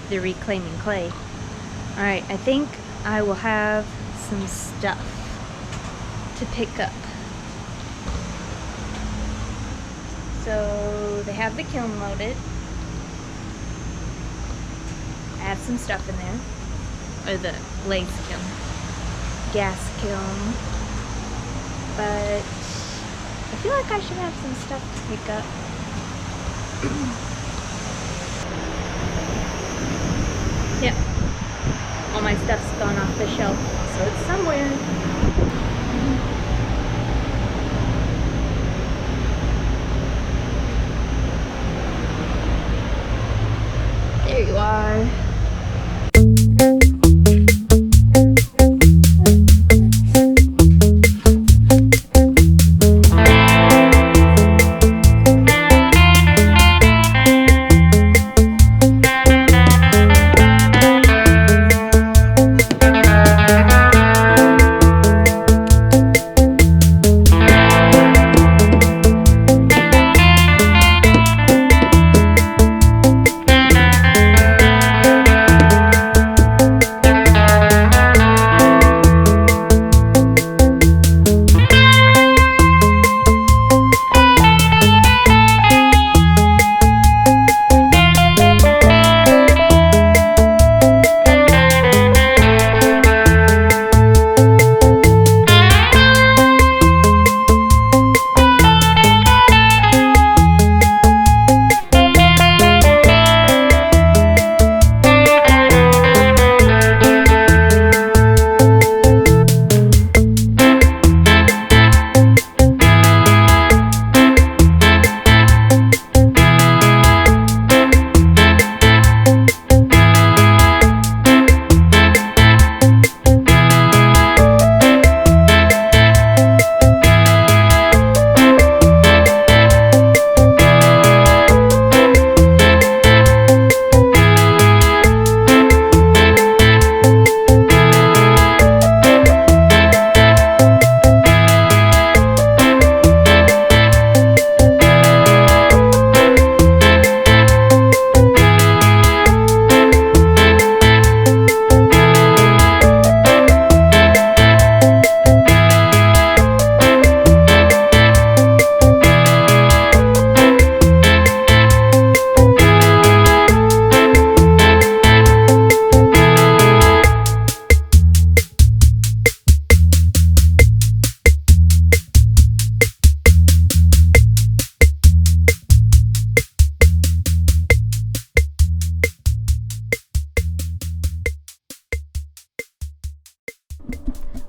The reclaiming clay. Alright, I think I will have some stuff to pick up. So they have the kiln loaded. I have some stuff in there. Or the glaze kiln. Gas kiln. But I feel like I should have some stuff to pick up. Yep. All my stuff's gone off the shelf, so it's somewhere. There you are.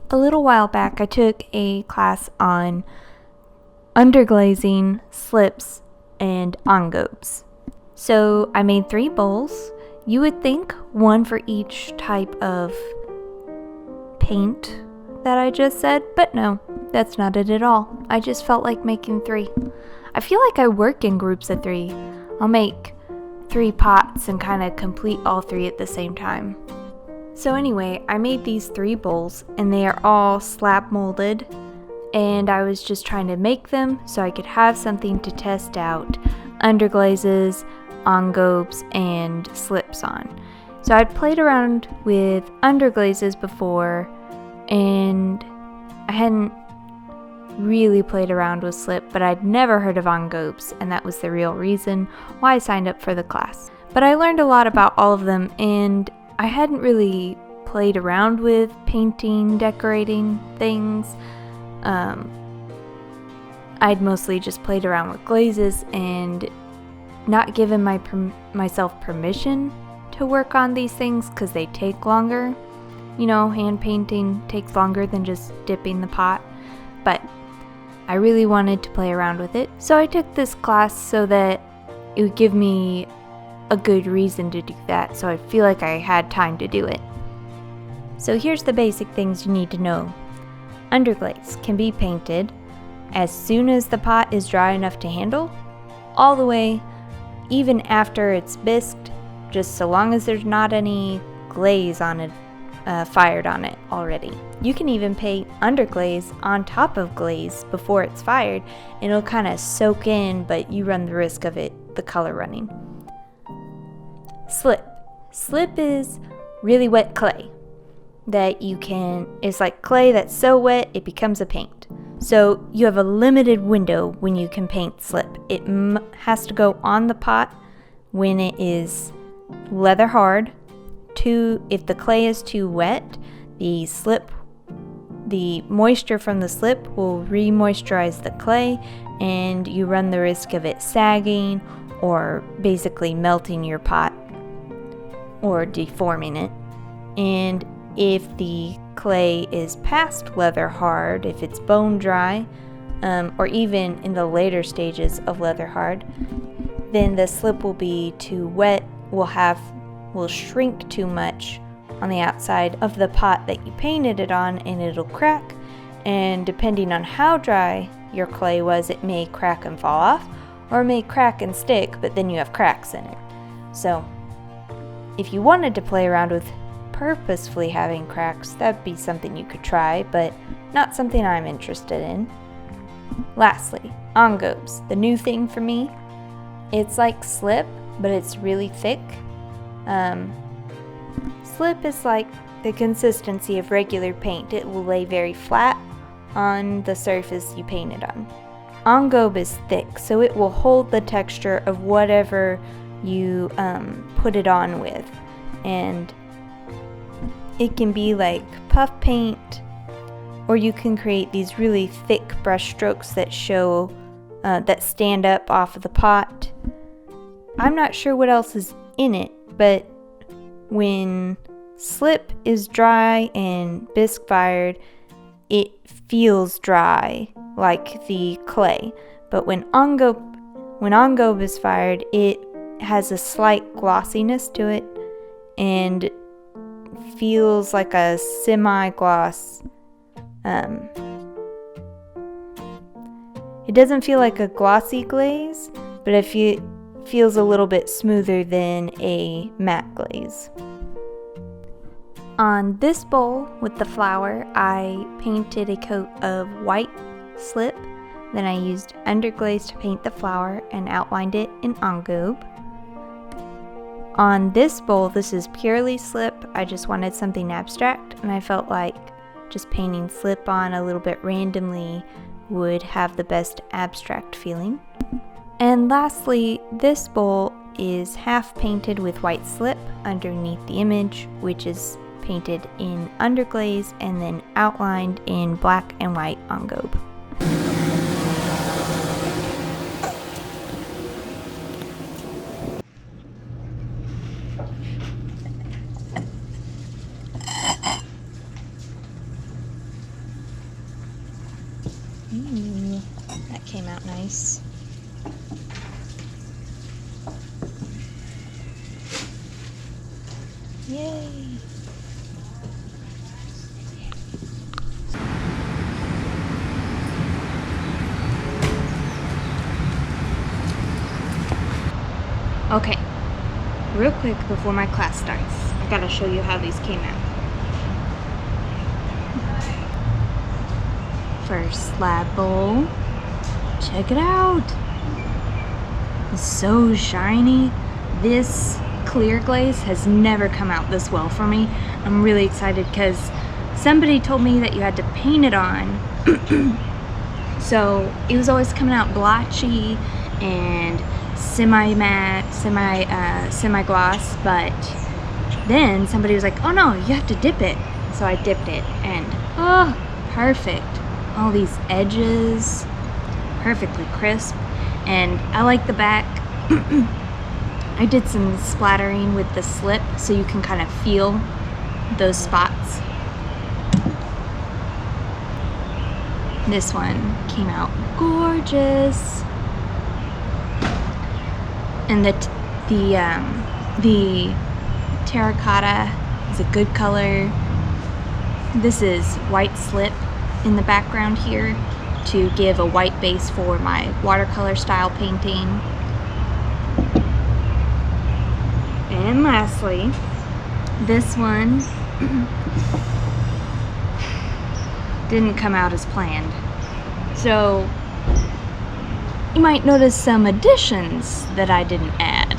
A little while back, I took a class on underglazing, slips, and engobes. So I made 3 bowls. You would think one for each type of paint that I just said, but no, that's not it at all. I just felt like making 3. I feel like I work in groups of 3. I'll make 3 pots and kind of complete all 3 at the same time. So anyway, I made these 3 bowls and they are all slab molded, and I was just trying to make them so I could have something to test out underglazes, engobes, and slips on. So I'd played around with underglazes before, and I hadn't really played around with slip, but I'd never heard of engobes, and that was the real reason why I signed up for the class. But I learned a lot about all of them, and I hadn't really played around with painting, decorating things. I'd mostly just played around with glazes and not given myself permission to work on these things because they take longer. You know, hand painting takes longer than just dipping the pot, but I really wanted to play around with it. So I took this class so that it would give me a good reason to do that, so I feel like I had time to do it. So here's the basic things you need to know. Underglaze can be painted as soon as the pot is dry enough to handle, all the way even after it's bisqued, just so long as there's not any glaze on it, fired on it already. You can even paint underglaze on top of glaze before it's fired, and it'll kind of soak in, but you run the risk of the color running. Slip. Slip is really wet clay that it's like clay that's so wet it becomes a paint. So you have a limited window when you can paint slip. It has to go on the pot when it is leather hard. If the clay is too wet, the moisture from the slip will re-moisturize the clay, and you run the risk of it sagging or basically melting your pot or deforming it. And if the clay is past leather hard, if it's bone dry, or even in the later stages of leather hard, then the slip will be too wet, will shrink too much on the outside of the pot that you painted it on, and it'll crack. And depending on how dry your clay was, it may crack and fall off, or it may crack and stick, but then you have cracks in it. So if you wanted to play around with purposefully having cracks, that'd be something you could try, but not something I'm interested in. Lastly, engobes, the new thing for me. It's like slip, but it's really thick. Slip is like the consistency of regular paint. It will lay very flat on the surface you paint it on. Engobe is thick, so it will hold the texture of whatever you put it on with. And it can be like puff paint, or you can create these really thick brush strokes that show, that stand up off of the pot. I'm not sure what else is in it, but when slip is dry and bisque fired, it feels dry like the clay. But when engobe is fired, it has a slight glossiness to it and feels like a semi-gloss. It doesn't feel like a glossy glaze, but it feels a little bit smoother than a matte glaze. On this bowl with the flower, I painted a coat of white slip. Then I used underglaze to paint the flower and outlined it in engobe. On this bowl, this is purely slip. I just wanted something abstract, and I felt like just painting slip on a little bit randomly would have the best abstract feeling. And lastly, this bowl is half painted with white slip underneath the image, which is painted in underglaze and then outlined in black and white engobe. Ooh, that came out nice. Yay! Okay, real quick before my class starts, I gotta show you how these came out. First slab bowl. Check it out. It's so shiny. This clear glaze has never come out this well for me. I'm really excited because somebody told me that you had to paint it on. So it was always coming out blotchy and semi-matte, semi-gloss, but then somebody was like, oh no, you have to dip it. So I dipped it and oh, perfect. All these edges, perfectly crisp. And I like the back. I did some splattering with the slip so you can kind of feel those spots. This one came out gorgeous. And the terracotta is a good color. This is white slip in the background here to give a white base for my watercolor style painting. And lastly, this one didn't come out as planned. So you might notice some additions that I didn't add.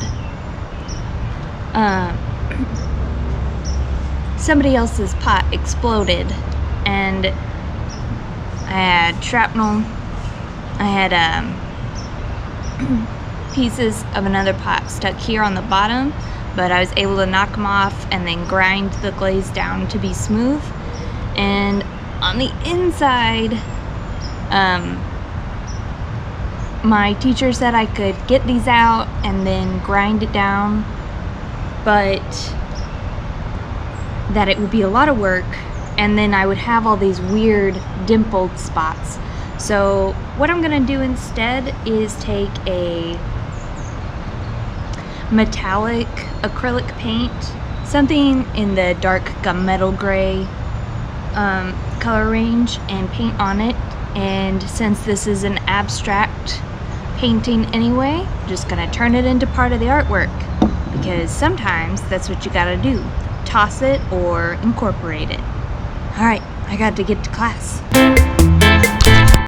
Somebody else's pot exploded, and I had shrapnel. I had pieces of another pot stuck here on the bottom, but I was able to knock them off and then grind the glaze down to be smooth. And on the inside, my teacher said I could get these out and then grind it down, but that it would be a lot of work, and then I would have all these weird dimpled spots. So what I'm gonna do instead is take a metallic acrylic paint, something in the dark gunmetal gray color range, and paint on it. And since this is an abstract painting anyway, I'm just gonna turn it into part of the artwork, because sometimes that's what you gotta do. Toss it or incorporate it. Alright, I got to get to class.